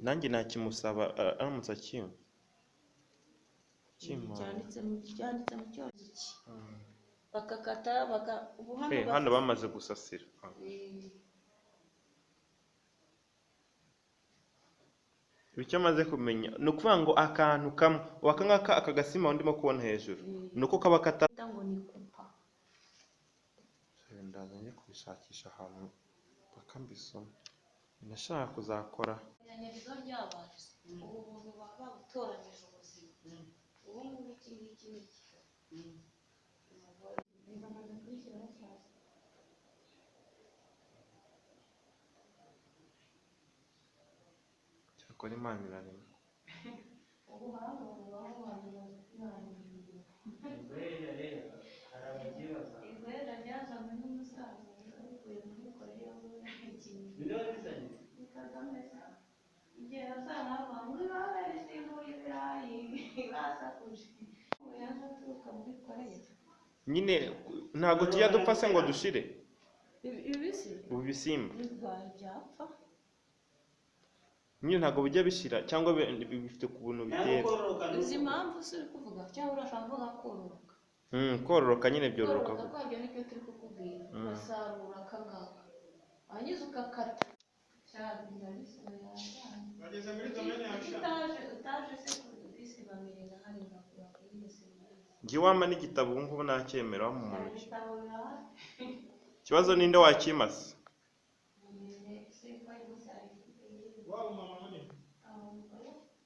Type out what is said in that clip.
nanjye nakimusaba aramutse akimpa cyanditse mu cyongereza iki bakakata ubu hano bamaze gusasira icyo maze kumenya ni ukuvuga ngo akantu kamwe wakangaka akagasima ndimo kubona hejuru nuko kaba ngo ni kupa ndaza njye kubishakisha ahantu paka mbisoma ndashaka kuzakora inyandiko ry'abantu ubu buntu baba babutoranyije ubuzima ubu ngubu iki ngiki ni cyakora Imana irarema ubu hano baho babibaza kwihangira igwera ryazanywe n'umusaza arikuye muri Koreya ni Kagame igihe azahava ngo baberesimbuye ibirayi basakuje yaje aturuka muri Koreya nyine ntabwo tujya dupfa se ngo dushire ubu bisimba byapfa nyine ntabwo bijya bishira cyangwa bifite ku buntu bitera izi mpamvu si uri kuvuga cyangwa urashaka kuvuga kororoka kororoka nyine byororoka vuba kwabyo nicyo turi kukubwira ugasarura akangaka wangiza ugakata bageze muri domene ya utaje se kudisi bamenyera hari ngakura kuri yese njye wama n'igitabo ngubu nacyemera mu ntoki ikibazo ninde wakimasa